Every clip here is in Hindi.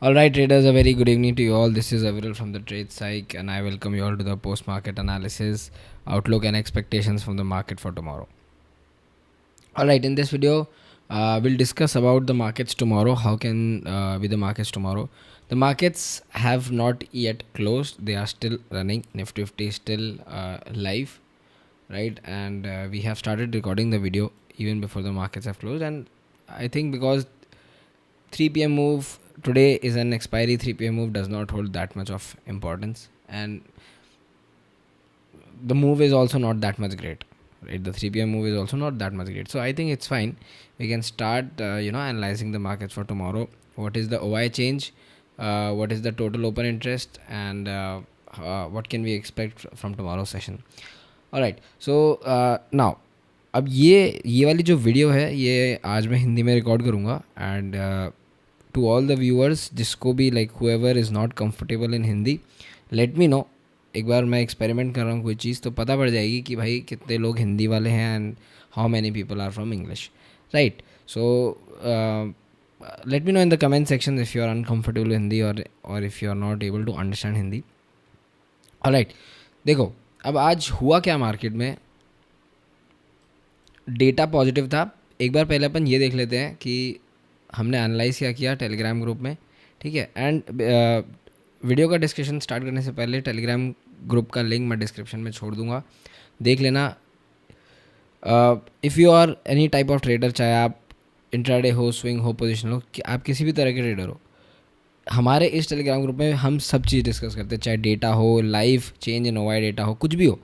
All right, traders, a very good evening to you all. This is Aviral from the Trade Psych, and I welcome you all to the post-market analysis, outlook, and expectations from the market for tomorrow. All right, in this video, we'll discuss about the markets tomorrow. How can be the markets tomorrow? The markets have not yet closed; they are still running. Nifty 50 is still live, right? And we have started recording the video even before the markets have closed. And I think because 3 p.m. move today is an expiry, 3 p.m. move does not hold that much of importance, and the move is also not that much great, right? The 3 p.m. move is also not that much great, so I think it's fine. We can start analyzing the markets for tomorrow. What is the OI change, what is the total open interest, and what can we expect from tomorrow's session? All right, so now अब ये वाली जो वीडियो है ये आज मैं हिंदी में रिकॉर्ड करूँगा and to all the viewers जिसको भी like however is not comfortable in Hindi, let me know. एक बार मैं एक्सपेरिमेंट कर रहा हूँ कोई चीज़ तो पता पड़ जाएगी कि भाई कितने लोग हिंदी वाले हैं and how many people are from English, right? So let me know in the comment section if you are uncomfortable Hindi और if you are not able to understand Hindi. Alright, देखो अब आज हुआ क्या मार्केट में. डेटा पॉजिटिव था. एक बार पहले अपन ये देख लेते हैं कि हमने एनालाइज क्या किया टेलीग्राम ग्रुप में, ठीक है? एंड वीडियो का डिस्कशन स्टार्ट करने से पहले टेलीग्राम ग्रुप का लिंक मैं डिस्क्रिप्शन में छोड़ दूंगा, देख लेना. If you are any type of trader, चाहे आप इंट्राडे हो, स्विंग हो, पोजिशन हो, कि आप किसी भी तरह के ट्रेडर हो, हमारे इस टेलीग्राम ग्रुप में हम सब चीज़ डिस्कस करते हैं, चाहे डेटा हो, लाइव चेंज इन ओवाई डेटा हो, कुछ भी हो.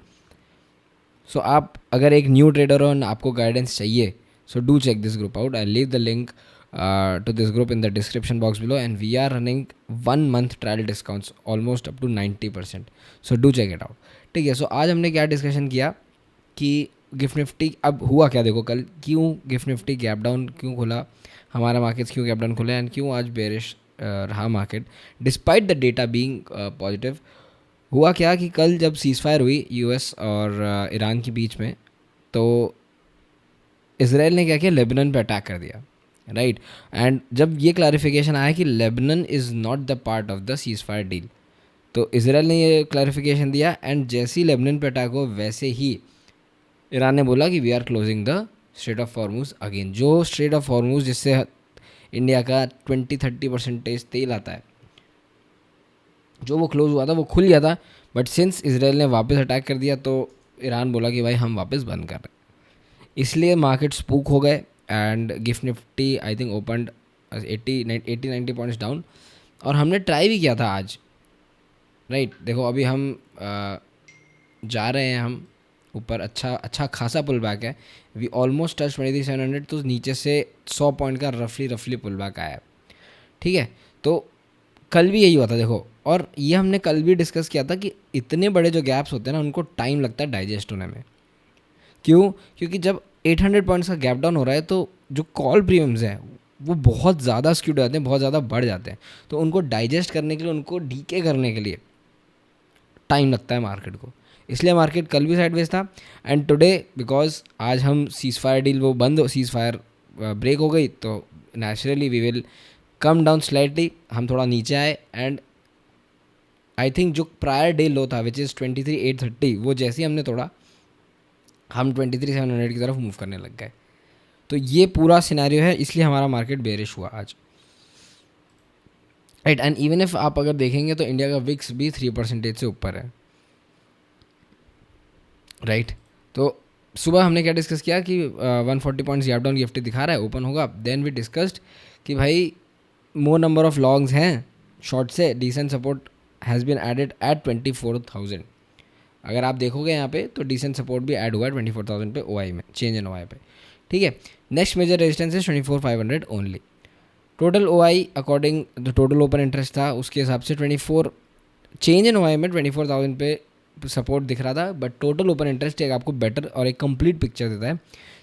सो आप अगर एक न्यू ट्रेडर हो और आपको गाइडेंस चाहिए, so do check this group out. I leave the link to this group in the description box below, and we are running 1 month trial discounts almost up to 90%, so do check it out. ठीक है, सो आज हमने क्या डिस्कशन किया कि गिफ्ट निफ्टी अब हुआ क्या. देखो कल क्यों गिफ्ट निफ्टी गैप डाउन क्यों खुला, हमारा मार्केट्स क्यों गैप डाउन खुला, एंड क्यों आज बेरिश रहा market despite the data being positive. हुआ क्या कि कल जब सीज फायर हुई यूएस और ईरान के बीच में, तो इसराइल ने क्या किया, लेबनान पे अटैक कर दिया, राइट? एंड जब ये क्लैरिफिकेशन आया कि Lebanon is not the part of the cease fire deal, तो इसराइल ने ये क्लैरिफिकेशन दिया. एंड जैसे ही लेबनान पे अटैक हो वैसे ही ईरान ने बोला कि we are closing the strait of Hormuz again. जो स्ट्रेट ऑफ हॉर्मुज जिससे इंडिया का 20-30% तेल आता है, जो वो क्लोज हुआ था वो खुल गया था, बट सिंस इसराइल ने वापस अटैक कर दिया तो ईरान बोला कि भाई हम वापस बंद कर रहे हैं. इसलिए मार्केट स्पूक हो गए and gift Nifty I think opened 80-90 points down. और हमने ट्राई भी किया था आज, राइट? देखो अभी हम जा रहे हैं हम ऊपर, अच्छा खासा पुल बैक है. वी ऑलमोस्ट टच 23,700, तो नीचे से 100 पॉइंट का रफली पुल बैक आया है, ठीक है? तो कल भी यही हुआ था देखो, और ये हमने कल भी डिस्कस किया था कि इतने बड़े जो गैप्स होते हैं ना उनको टाइम लगता है डाइजेस्ट होने में. क्यों? क्योंकि जब 800 पॉइंट्स का गैप डाउन हो रहा है तो जो कॉल प्रीमियम्स हैं वो बहुत ज़्यादा स्क्यूड जाते हैं, बहुत ज़्यादा बढ़ जाते हैं, तो उनको डाइजेस्ट करने के लिए, उनको डीके करने के लिए टाइम लगता है मार्केट को. इसलिए मार्केट कल भी साइडवेज था. एंड टुडे बिकॉज आज हम सीज फायर डील वो बंद, सीज फायर ब्रेक हो गई, तो naturally we will come down slightly. हम थोड़ा नीचे आए एंड आई थिंक जो प्रायर डे लो था विच इज़ 23,830, वो जैसे ही हमने तोड़ा हम 23,700 की तरफ मूव करने लग गए. तो ये पूरा सिनेरियो है, इसलिए हमारा मार्केट बेरिश हुआ आज, राइट? एंड इवन इफ आप अगर देखेंगे तो इंडिया का विक्स भी 3% से ऊपर है, राइट? तो सुबह हमने क्या डिस्कस किया कि 140 पॉइंट्स गैप डाउन गिफ्ट दिखा रहा है, ओपन होगा. देन वी डिस्कस्ड कि भाई मोर नंबर ऑफ लॉन्ग्स हैं शॉर्ट से, decent support has been added at 24,000. अगर आप देखोगे यहाँ पे तो डिसेंट सपोर्ट भी ऐड हुआ है 24,000 पे ओआई में, चेंज इन ओआई पे, ठीक है? नेक्स्ट मेजर रेजिस्टेंस है 24,500 ओनली. टोटल ओआई अकॉर्डिंग जो टोटल ओपन इंटरेस्ट था उसके हिसाब से 24 चेंज इन ओआई में 24,000 पे सपोर्ट दिख रहा था, बट टोटल ओपन इंटरेस्ट एक आपको बेटर और एक कंप्लीट पिक्चर देता है,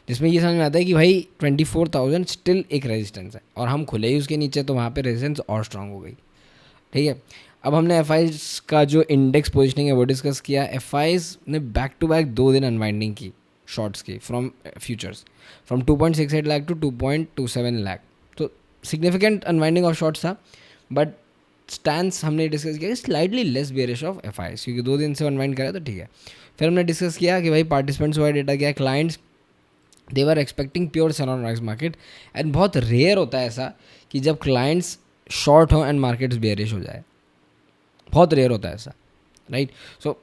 जिसमें ये समझ में आता है कि भाई 24,000 स्टिल एक रेजिस्टेंस है, और हम खुले ही उसके नीचे तो वहाँ पे रेजिस्टेंस और स्ट्रांग हो गई, ठीक है? अब हमने एफ का जो इंडेक्स पोजिशनिंग है वो डिस्कस किया. एफ ने बैक टू बैक 2 दिन अनवाइंडिंग की शॉर्ट्स की from futures, from 2.68 lakh to 2.27 lakh. तो सिग्निफिकेंट अनवाइंडिंग ऑफ शॉर्ट्स था, बट स्टैंस हमने डिस्कस किया कि slightly less bearish of F I, क्योंकि 2 दिन से अनवाइंड करा तो ठीक है। फिर हमने डिस्कस किया कि भाई पार्टिसिपेंट्स वाइड डेटा क्या है, clients they were expecting pure sell on rise market, and बहुत रेयर होता है ऐसा कि जब क्लाइंट्स शॉर्ट हो एंड मार्केट्स बेरिश हो जाए, बहुत रेयर होता है ऐसा, राइट। सो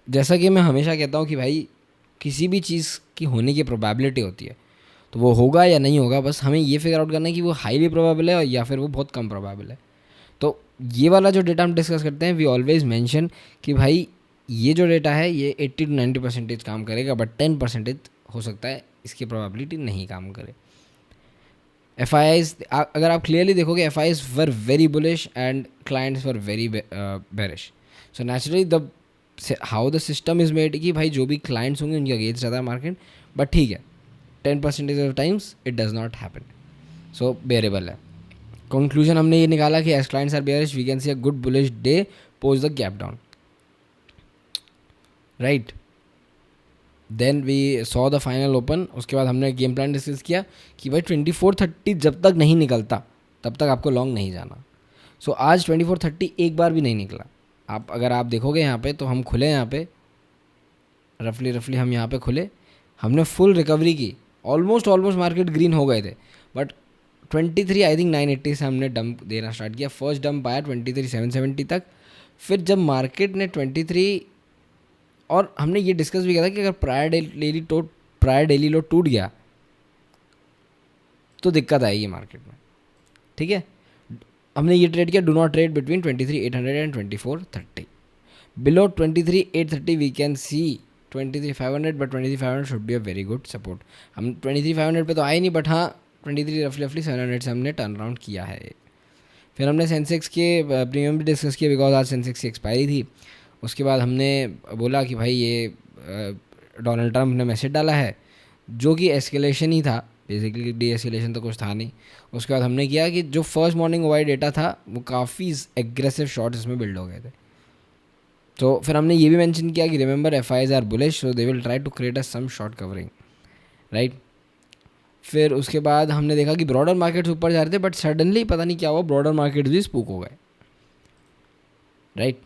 जैसा कि मैं हमेशा कहता हूँ कि भाई किसी भी चीज़ की होने की प्रोबेबिलिटी होती है, तो वो होगा या नहीं होगा, बस हमें ये फिगर आउट करना है कि वो हाईली प्रोबेबल है या फिर वो बहुत कम प्रोबेबल है। तो ये वाला जो डेटा हम डिस्कस करते हैं, वी ऑलवेज मेंशन कि भाई ये जो डेटा है ये 80 to 90% काम करेगा, बट 10% हो सकता है इसकी प्रोबेबिलिटी नहीं काम करे। एफ आई आईज अगर आप क्लियरली देखोगे, F I eyes were very bullish and clients were very bearish. So naturally the how the system is made कि भाई जो भी क्लाइंट्स होंगे उनके अगेंस्ट ज़्यादा मार्केट, बट ठीक है 10% of times it does not happen, so bearable है। कंक्लूजन हमने ये निकाला कि as clients are bearish we can see a good bullish day post the gap down, right. Then we saw the final open. उसके बाद हमने गेम प्लान डिस्कस किया कि भाई 2430 जब तक नहीं निकलता तब तक आपको लॉन्ग नहीं जाना। सो आज 2430 एक बार भी नहीं निकला। आप अगर आप देखोगे यहाँ पे, तो हम खुले यहाँ पे रफली हम यहाँ पे खुले, हमने फुल रिकवरी की, ऑलमोस्ट मार्केट ग्रीन हो गए थे, बट 23 आई थिंक 980 से हमने डंप देना स्टार्ट किया। फर्स्ट डंप आया 23,770 तक। फिर जब मार्केट ने 23, और हमने ये डिस्कस भी किया था कि अगर प्रायर डेली लो टूट गया तो दिक्कत आएगी मार्केट में, ठीक है। हमने ये ट्रेड किया, do not trade between 23,800 and 2430। Below 23,830 we can see 23,500, but 23,500 should be a very good support. हम 23,500 पे तो आए नहीं, बट हाँ 23 रफली 700 से हमने टर्न अराउंड किया है। फिर हमने सेंसेक्स के प्रीमियम भी डिस्कस किया, बिकॉज आज सेंसेक्स की एक्सपायरी थी। उसके बाद हमने बोला कि भाई ये डोनाल्ड ट्रंप ने मैसेज डाला है, जो कि एस्केलेशन ही था, बेसिकली डी एस्केलेशन तो कुछ था नहीं। उसके बाद हमने किया कि जो फर्स्ट मॉर्निंग वाई डेटा था वो काफ़ी एग्रेसिव शॉर्ट इसमें बिल्ड हो गए थे। तो फिर हमने ये भी मेंशन किया कि remember F Is are bullish, so they will try to create a some short covering, right. फिर उसके बाद हमने देखा कि ब्रॉडर मार्केट्स ऊपर जा रहे थे, बट सडनली पता नहीं क्या हुआ, ब्रॉडर मार्केट्स भी स्पूक हो गए, राइट।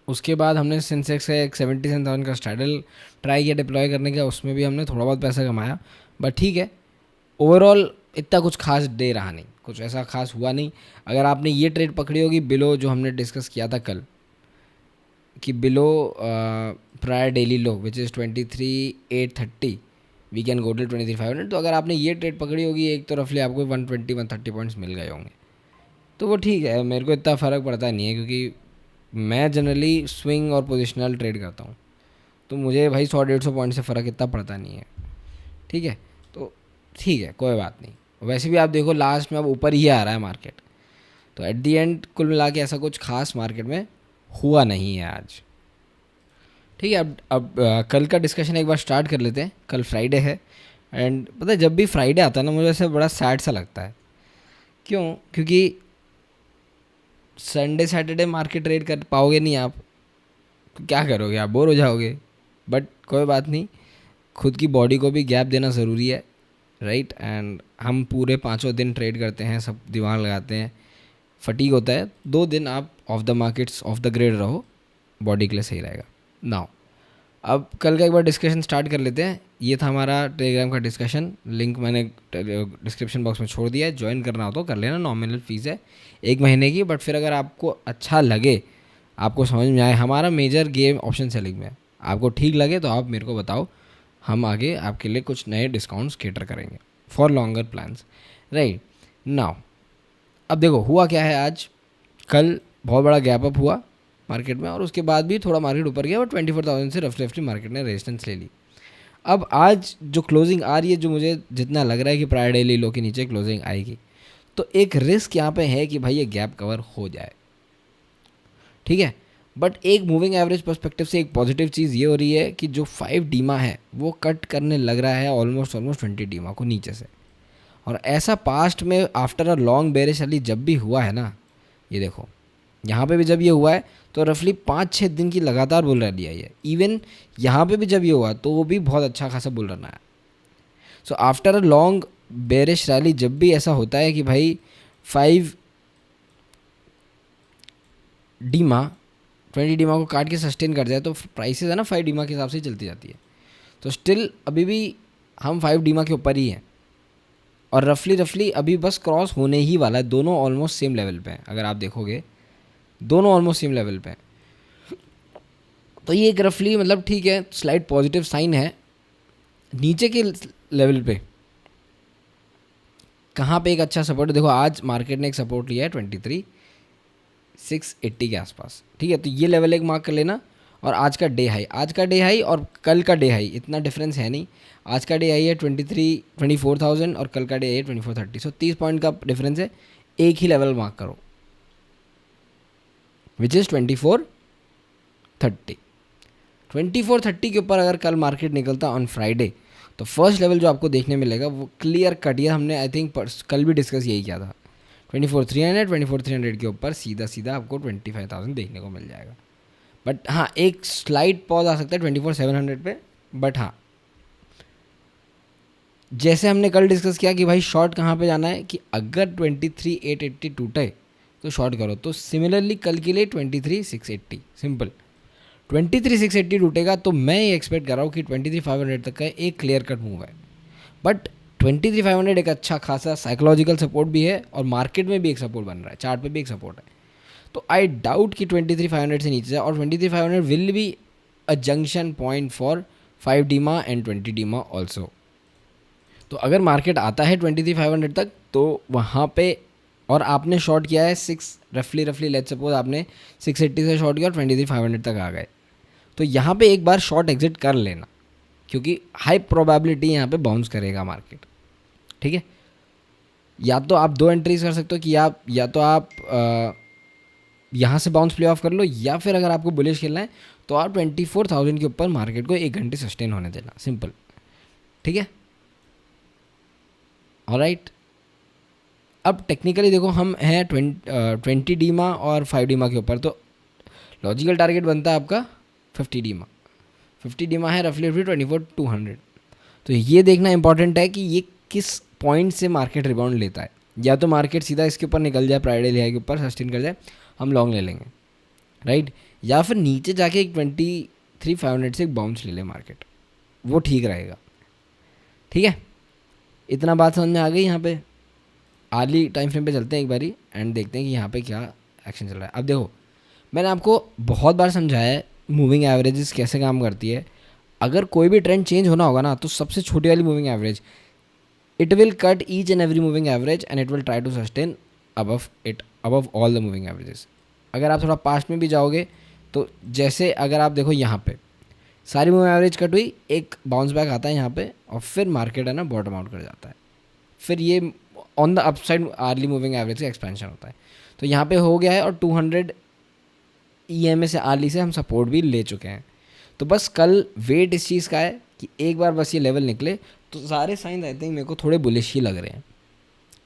उसके बाद हमने सेंसेक्स का एक 77,000 का स्ट्रैडल ट्राई किया डिप्लॉय करने का, उसमें भी हमने थोड़ा बहुत पैसा कमाया, बट ठीक है। ओवरऑल इतना कुछ खास डे रहा नहीं, कुछ ऐसा खास हुआ नहीं। अगर आपने ये ट्रेड पकड़ी होगी बिलो, जो हमने डिस्कस किया था कल कि below prior daily low which is 23,830 we can go to 23,500, तो अगर आपने ये ट्रेड पकड़ी होगी एक, तो रफली आपको 120-130 पॉइंट्स मिल गए होंगे, तो वो ठीक है। मेरे को इतना फ़र्क पड़ता नहीं है, क्योंकि मैं जनरली स्विंग और पोजिशनल ट्रेड करता हूँ, तो मुझे भाई 100-150 पॉइंट से फ़र्क इतना पड़ता नहीं है, ठीक है। तो ठीक है, कोई बात नहीं। वैसे भी आप देखो लास्ट में अब ऊपर ही आ रहा है मार्केट, तो एट दी एंड कुल मिला के ऐसा कुछ खास मार्केट में हुआ नहीं है आज, ठीक है। अब कल का डिस्कशन एक बार स्टार्ट कर लेते हैं। कल फ्राइडे है, एंड पता है जब भी फ्राइडे आता है ना, मुझे ऐसे बड़ा सैड सा लगता है। क्यों? क्योंकि संडे सैटरडे मार्केट ट्रेड कर पाओगे नहीं आप, तो क्या करोगे आप, बोर हो जाओगे। बट कोई बात नहीं, खुद की बॉडी को भी गैप देना ज़रूरी है, राइट। एंड हम पूरे 5 दिन ट्रेड करते हैं, सब दिमाग लगाते हैं, फटीग होता है। 2 दिन आप of the markets of the grid रहो, बॉडी के लिए सही रहेगा। नाउ अब कल का एक बार डिस्कशन स्टार्ट कर लेते हैं। ये था हमारा टेलीग्राम का डिस्कशन, लिंक मैंने डिस्क्रिप्शन बॉक्स में छोड़ दिया है, ज्वाइन करना हो तो कर लेना। नॉमिनल फ़ीस है 1 महीने की, बट फिर अगर आपको अच्छा लगे, आपको समझ में आए, हमारा मेजर गेम ऑप्शन सेलिंग में, आपको ठीक लगे तो आप मेरे को बताओ, हम आगे आपके लिए कुछ नए डिस्काउंट्स कैटर करेंगे for longer plans, right. Now अब देखो हुआ क्या है आज। कल बहुत बड़ा गैप अप हुआ मार्केट में, और उसके बाद भी थोड़ा मार्केट ऊपर गया, और 24,000 से रफली मार्केट ने रेजिस्टेंस ले ली। अब आज जो क्लोजिंग आ रही है, जो मुझे जितना लग रहा है कि प्रायर डेली लो के नीचे क्लोजिंग आएगी, तो एक रिस्क यहाँ पे है कि भाई ये गैप कवर हो जाए, ठीक है। बट एक मूविंग एवरेज पर्सपेक्टिव से एक पॉजिटिव चीज़ ये हो रही है कि जो 5 डीमा है वो कट करने लग रहा है ऑलमोस्ट 20 डीमा को नीचे से। और ऐसा पास्ट में after a long bearish rally जब भी हुआ है ना, ये देखो यहाँ पे भी जब ये हुआ है तो रफली 5-6 दिन की लगातार बुल रैली आई है। इवन यहाँ पे भी जब ये हुआ तो वो भी बहुत अच्छा खासा बुल रन आया। So after a long bearish rally जब भी ऐसा होता है कि भाई 5 डीमा 20 डीमा को काट के सस्टेन कर जाए तो प्राइसेस है ना 5 डीमा के हिसाब से चलती जाती है। तो स्टिल अभी भी हम 5 डीमा के ऊपर ही हैं और रफली अभी बस क्रॉस होने ही वाला है। दोनों ऑलमोस्ट सेम लेवल पे हैं, अगर आप देखोगे दोनों ऑलमोस्ट सेम लेवल पे हैं। तो ये एक रफली मतलब ठीक है, स्लाइड पॉजिटिव साइन है। नीचे के लेवल पे कहाँ पे एक अच्छा सपोर्ट देखो, आज मार्केट ने एक सपोर्ट लिया है 23,680 के आसपास, ठीक है। तो ये लेवल एक मार्क कर लेना। और आज का डे हाई और कल का डे हाई इतना डिफरेंस है नहीं। आज का डे हाई है 24,000 और कल का डे हाई है 2430। सो 30 पॉइंट का डिफरेंस है। एक ही लेवल मार्क करो विच इज़ 2430। 2430 के ऊपर अगर कल मार्केट निकलता ऑन फ्राइडे तो फर्स्ट लेवल जो आपको देखने मिलेगा वो क्लियर कट, ये हमने आई थिंक कल भी डिस्कस यही किया था। 24,300 के ऊपर सीधा आपको 25,000 देखने को मिल जाएगा। बट हाँ, एक स्लाइड पॉज आ सकता है 24,700 पे। बट हाँ, जैसे हमने कल डिस्कस किया कि भाई शॉर्ट कहाँ पे जाना है, कि अगर 23,880 टूटे तो शॉर्ट करो। तो सिमिलरली कल के लिए 23,680 सिंपल। 23,680 टूटेगा तो मैं ये एक्सपेक्ट कर रहा हूँ कि 23,500 तक का एक क्लियर कट मूव है। बट 23,500 एक अच्छा खासा साइकोलॉजिकल सपोर्ट भी है और मार्केट में भी एक सपोर्ट बन रहा है, चार्ट पे भी एक सपोर्ट है। तो आई डाउट कि 23,500 से नीचे जाए। और 23,500 will be a junction point for 5 DMA and 20 DMA also. तो अगर मार्केट आता है 23,500 तक तो वहाँ पे, और आपने शॉर्ट किया है 6 रफली लेट्स सपोज आपने 680 से शॉर्ट किया और 23,500 तक आ गए, तो यहाँ पे एक बार शॉर्ट एग्जिट कर लेना, क्योंकि हाई प्रोबेबिलिटी यहाँ पे बाउंस करेगा मार्केट, ठीक है। या तो आप 2 एंट्रीज कर सकते हो कि आप या तो आप यहाँ से बाउंस प्ले ऑफ कर लो, या फिर अगर आपको बुलिश खेलना है तो आप 24,000 के ऊपर मार्केट को 1 घंटे सस्टेन होने देना, सिंपल, ठीक है। ऑलराइट, अब टेक्निकली देखो हम हैं 20 डीमा और 5 डीमा के ऊपर, तो लॉजिकल टारगेट बनता है आपका 50 डीमा। 50 डीमा है रफली 24,200। तो ये देखना इंपॉर्टेंट है कि ये किस पॉइंट से मार्केट रिबाउंड लेता है। या तो मार्केट सीधा इसके ऊपर निकल जाए, फ्राइडे ले के ऊपर सस्टेन कर जाए, हम लॉन्ग ले लेंगे, राइट। या फिर नीचे जाके एक 23,500 से एक बाउंस ले ले मार्केट, वो ठीक रहेगा, ठीक है। इतना बात समझ में आ गई। यहाँ पे आर्ली टाइम फ्रेम पे चलते हैं एक बारी एंड देखते हैं कि यहाँ पे क्या एक्शन चल रहा है। अब देखो, मैंने आपको बहुत बार समझाया है मूविंग एवरेजेस कैसे काम करती है। अगर कोई भी ट्रेंड चेंज होना होगा ना, तो सबसे छोटी वाली moving average, it will cut each and every moving average and it will try to sustain above all the moving averages. अगर आप थोड़ा पास्ट में भी जाओगे तो जैसे अगर आप देखो यहाँ पे सारी मूविंग एवरेज कट हुई, एक बाउंस बैक आता है यहाँ पे और फिर मार्केट है ना बॉटम आउट कर जाता है, फिर ये on the upside early moving average का एक्सपेंशन होता है। तो यहाँ पे हो गया है और 200 EMA से आर्ली से हम सपोर्ट भी ले चुके हैं। तो बस कल वेट इस चीज़ का है कि एक बार बस ये लेवल निकले तो सारे साइन आई थिंक मेरे को थोड़े बुलिश ही लग रहे हैं।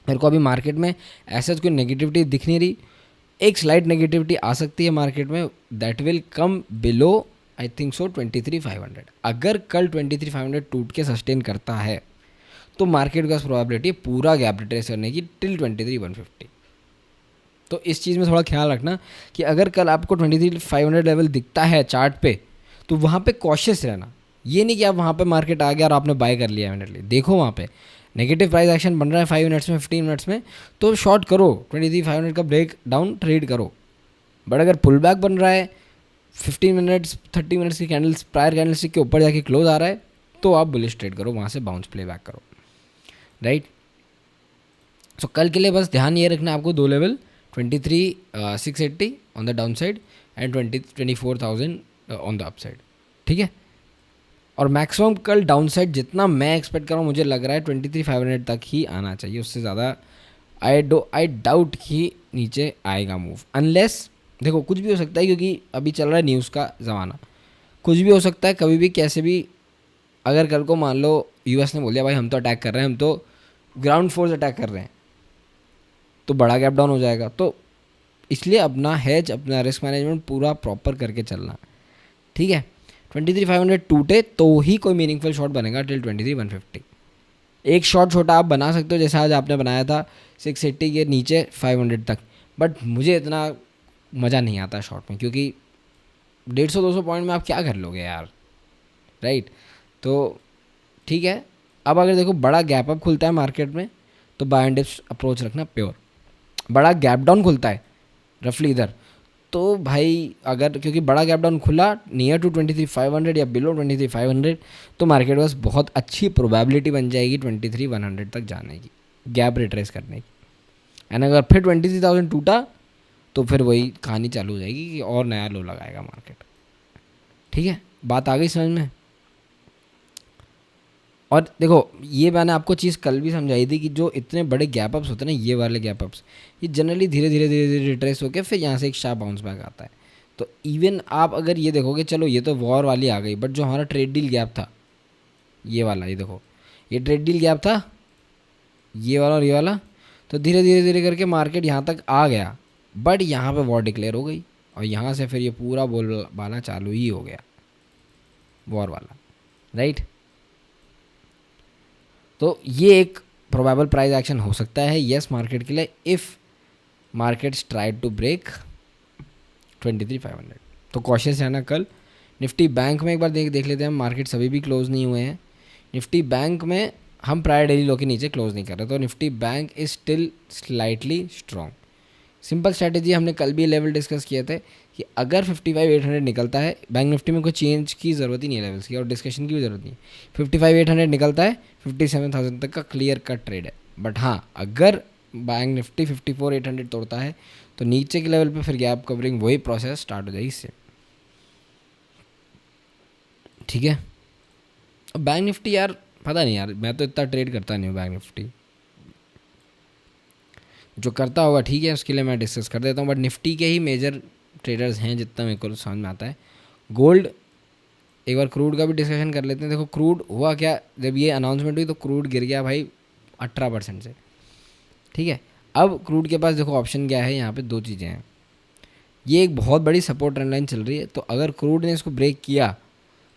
मेरे को अभी मार्केट में ऐसा कोई नेगेटिविटी दिख नहीं रही। एक स्लाइट नेगेटिविटी आ सकती है मार्केट में, that will come below I think so 23,500। अगर कल 23,500 टूट के सस्टेन करता है तो मार्केट का प्रोबेबिलिटी पूरा गैप रिट्रेस करने की टिल 23,150। तो इस चीज़ में थोड़ा ख्याल रखना कि अगर कल आपको 23,500 लेवल दिखता है चार्ट पे तो वहाँ पे कॉशियस रहना। ये नहीं कि आप वहाँ पे मार्केट आ गया और आपने बाय कर लिया इमीडिएटली। देखो वहाँ पे नेगेटिव प्राइस एक्शन बन रहा है 5 मिनट्स में, 15 मिनट्स में, तो शॉर्ट करो, 23,500 का ब्रेक डाउन ट्रेड करो। बट अगर पुल बैक बन रहा है 15 मिनट्स 30 मिनट्स की कैंडल्स प्रायर कैंडलस्टिक के ऊपर जाके क्लोज आ रहा है तो आप बुलिश ट्रेड करो, वहाँ से बाउंस प्ले बैक करो, राइट। सो कल के लिए बस ध्यान ये रखना आपको 2 level 23,680 on the down side and 24,000 on the up side, ठीक है। और मैक्सिमम कल डाउन साइड जितना मैं एक्सपेक्ट कर रहा हूँ, मुझे लग रहा है 23,500 तक ही आना चाहिए, उससे ज़्यादा आई डाउट कि नीचे आएगा मूव। अनलेस देखो कुछ भी हो सकता है, क्योंकि अभी चल रहा है न्यूज़ का ज़माना, कुछ भी हो सकता है कभी भी कैसे भी। अगर कल को मान लो US ने बोल दिया भाई हम तो अटैक कर रहे हैं, हम तो ग्राउंड फोर्स अटैक कर रहे हैं, तो बड़ा गैप डाउन हो जाएगा। तो इसलिए अपना हेज, अपना रिस्क मैनेजमेंट पूरा प्रॉपर करके चलना, ठीक है। 23,500 टूटे तो ही कोई मीनिंगफुल शॉट बनेगा टिल 23,150, एक शॉट छोटा आप बना सकते हो, जैसे आज आपने बनाया था 680 के नीचे 500 तक, बट मुझे इतना मज़ा नहीं आता शॉट में, क्योंकि 150-200 पॉइंट में आप क्या कर लोगे यार, राइट। तो ठीक है, अब अगर देखो बड़ा गैप अप खुलता है मार्केट में तो बाय एंड डिप्स अप्रोच रखना प्योर। बड़ा गैप डाउन खुलता है रफली इधर, तो भाई अगर क्योंकि बड़ा गैप डाउन खुला नियर टू 23,500 या बिलो 23,500 तो मार्केट बस बहुत अच्छी प्रोबेबिलिटी बन जाएगी 23,100 तक जाने की, गैप रिट्रेस करने की। एंड अगर फिर 23,000 टूटा तो फिर वही कहानी चालू हो जाएगी कि और नया लो लगाएगा मार्केट। ठीक है, बात आ गई समझ में। और देखो ये मैंने आपको चीज़ कल भी समझाई थी कि जो इतने बड़े गैप अप्स होते हैं ना, ये वाले गैप अप्स, ये जनरली धीरे धीरे धीरे धीरे रिट्रेस होकर फिर यहाँ से एक शार्प बाउंस बैक आता है। तो इवन आप अगर ये देखोगे, चलो ये तो वॉर वाली आ गई, बट जो हमारा ट्रेड डील गैप था ये वाला, ये देखो ये ट्रेड डील गैप था ये वाला और ये वाला, तो धीरे धीरे धीरे करके मार्केट यहाँ तक आ गया, बट यहाँ पे वॉर डिक्लेयर हो गई और यहाँ से फिर ये पूरा बोलबाला चालू ही हो गया वॉर वाला, राइट। तो ये एक प्रोबेबल प्राइस एक्शन हो सकता है यस मार्केट के लिए, if markets try to break 23,500। तो कॉशियस रहना कल। निफ्टी बैंक में एक बार देख लेते हैं, मार्केट अभी भी क्लोज नहीं हुए हैं। निफ्टी बैंक में हम प्रायर डेली लो के नीचे क्लोज नहीं कर रहे, तो Nifty bank is still slightly strong. Simple strategy हमने कल भी लेवल डिस्कस किए थे कि अगर 55,800 निकलता है, बैंक निफ्टी में कोई चेंज की ज़रूरत ही नहीं है लेवल्स की और डिस्कशन की भी ज़रूरत नहीं है। 55,800 निकलता है 57,000 तक का क्लियर कट ट्रेड है। बट हाँ, अगर बैंक निफ्टी 54,800 तोड़ता है तो नीचे के लेवल पे फिर गैप कवरिंग वही प्रोसेस स्टार्ट हो जाएगी इससे। ठीक है, अब बैंक निफ्टी यार पता नहीं यार, मैं तो इतना ट्रेड करता नहीं हूँ बैंक निफ्टी, जो करता होगा ठीक है उसके लिए मैं डिस्कस कर देता हूँ, बट निफ्टी के ही मेजर ट्रेडर्स हैं जितना मेरे को समझ में आता है। गोल्ड, एक बार क्रूड का भी डिस्कशन कर लेते हैं। देखो क्रूड हुआ क्या, जब ये अनाउंसमेंट हुई तो क्रूड गिर गया भाई 18% से। ठीक है, अब क्रूड के पास देखो ऑप्शन क्या है, यहाँ पे दो चीज़ें हैं। ये एक बहुत बड़ी सपोर्ट ट्रेंड लाइन चल रही है, तो अगर क्रूड ने इसको ब्रेक किया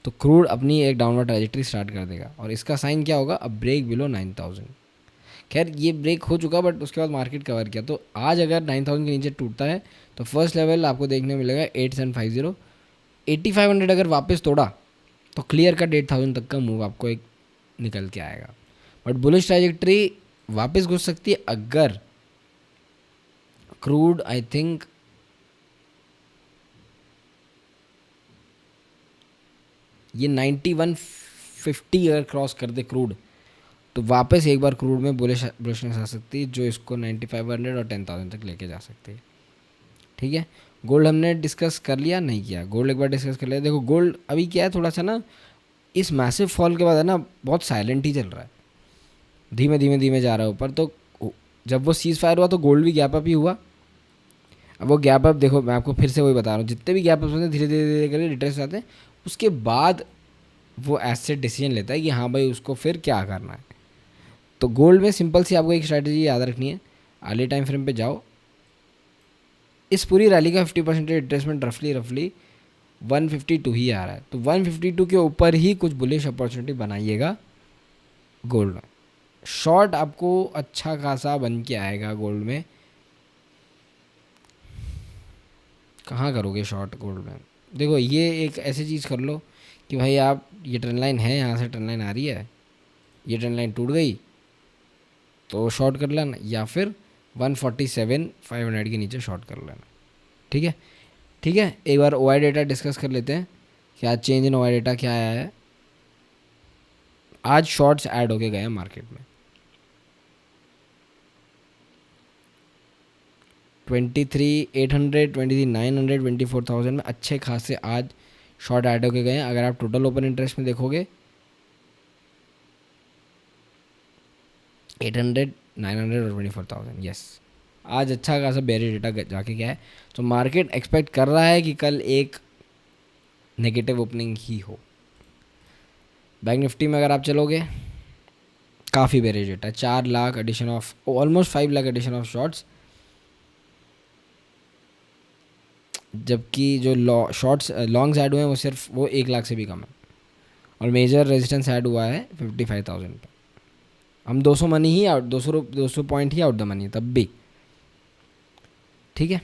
तो क्रूड अपनी एक डाउनवर्ड ट्रैजेक्टरी स्टार्ट कर देगा, और इसका साइन क्या होगा, अब ब्रेक बिलो 9,000। खैर ये ब्रेक हो चुका, बट उसके बाद मार्केट कवर किया, तो आज अगर 9,000 के नीचे टूटता है तो फर्स्ट लेवल आपको देखने मिलेगा 8,750। 8,500 अगर वापस तोड़ा तो क्लियर कट 8,000 तक का मूव आपको एक निकल के आएगा, बट बुलिश ट्रैजेक्टरी वापस घुस सकती है अगर क्रूड आई थिंक ये 9150 अगर क्रॉस कर दे क्रूड, तो वापस एक बार क्रूड में बुलिशनेस आ सकती है जो इसको 9,500 और 10,000 तक लेके जा सकती है। ठीक है, गोल्ड हमने डिस्कस कर लिया नहीं किया, गोल्ड एक बार डिस्कस कर लिया। देखो गोल्ड अभी क्या है, थोड़ा सा ना इस मैसिव फॉल के बाद है ना बहुत साइलेंट ही चल रहा है, धीमे धीमे धीमे जा रहा है ऊपर। तो जब वो सीज फायर हुआ तो गोल्ड भी गैप अप ही हुआ। अब वो गैप अप देखो, मैं आपको फिर से वही बता रहा हूँ, जितने भी गैप अप होते हैं धीरे धीरे धीरे करके रिट्रेस आते हैं, उसके बाद वो एसेट डिसीजन लेता है कि हाँ भाई उसको फिर क्या करना है। तो गोल्ड में सिंपल सी आपको एक स्ट्रैटेजी याद रखनी है, अर्ली टाइम फ्रेम पे जाओ। इस पूरी रैली का 50% रिट्रेसमेंट रफली 152 ही आ रहा है, तो 152 के ऊपर ही कुछ बुलिश अपॉर्चुनिटी बनाइएगा गोल्ड में। शॉर्ट आपको अच्छा खासा बन के आएगा गोल्ड में। कहाँ करोगे शॉर्ट गोल्ड में, देखो ये एक ऐसी चीज़ कर लो कि भाई आप ये ट्रेंड लाइन है, यहाँ से ट्रेंड लाइन आ रही है, ये ट्रेंड लाइन टूट गई तो शॉर्ट कर लेना, या फिर 147,500 के नीचे शॉर्ट कर लेना। ठीक है, ठीक है, एक बार ओआई डेटा डिस्कस कर लेते हैं कि आज चेंज इन ओआई डेटा क्या आया है। आज शॉर्ट्स ऐड होके गए हैं मार्केट में 23,800, 23,900, 24,000 में अच्छे खासे आज शॉर्ट ऐड होके गए हैं। अगर आप टोटल ओपन इंटरेस्ट में देखोगे 800, 900 और 24,000, यस आज अच्छा खासा बेरी डेटा जाके गया है। तो मार्केट एक्सपेक्ट कर रहा है कि कल एक नेगेटिव ओपनिंग ही हो। बैंक निफ्टी में अगर आप चलोगे काफ़ी बेरी डेटा है, 4 lakh addition of, almost 5 lakh addition of shorts, जबकि जो शॉर्ट्स लॉन्ग्स ऐड हुए हैं वो सिर्फ वो 1 लाख से भी कम है, और मेजर रेजिस्टेंस ऐड हुआ है 55,000 पे। हम 200 money he out, 200 point he out the money तब भी, ठीक है।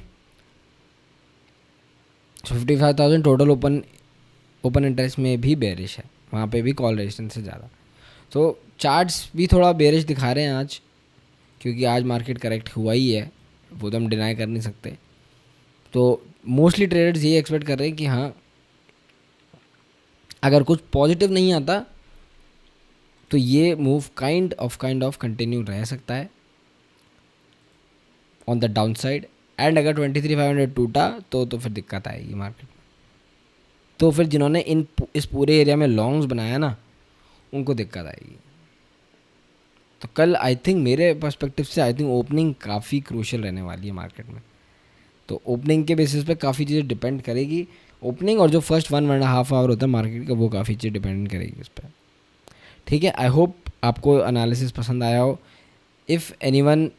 55,000 टोटल ओपन इंटरेस्ट में भी बेरिश है, वहाँ पे भी कॉल रेजिस्टेंस से ज़्यादा। तो चार्ट्स भी थोड़ा बेरिश दिखा रहे हैं आज, क्योंकि आज मार्केट करेक्ट हुआ ही है, वो तो हम डिनाई कर नहीं सकते। तो मोस्टली ट्रेडर्स ये एक्सपेक्ट कर रहे हैं कि हाँ अगर कुछ पॉजिटिव नहीं आता तो ये मूव काइंड ऑफ कंटिन्यू रह सकता है on the down side. And अगर 23,500 टूटा तो फिर दिक्कत आएगी मार्केट में। तो फिर जिन्होंने इस पूरे एरिया में लॉन्ग्स बनाया ना, उनको दिक्कत आएगी। तो कल आई थिंक मेरे पर्सपेक्टिव से आई थिंक ओपनिंग काफ़ी क्रूशियल रहने वाली है मार्केट में। तो ओपनिंग के बेसिस पे काफ़ी चीज़ें डिपेंड करेगी, ओपनिंग और जो फर्स्ट 1.5 आवर होता है मार्केट का, वो काफ़ी चीज़ें डिपेंड करेगी इस पर, ठीक है। आई होप आपको एनालिसिस पसंद आया हो। If anyone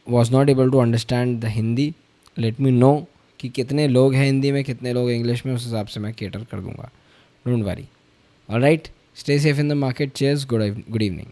was not able to understand the Hindi, let me know कि कितने लोग हैं हिंदी में, कितने लोग इंग्लिश में, उस हिसाब से मैं केटर कर दूंगा, don't worry. Alright, stay safe in the market, cheers, good evening.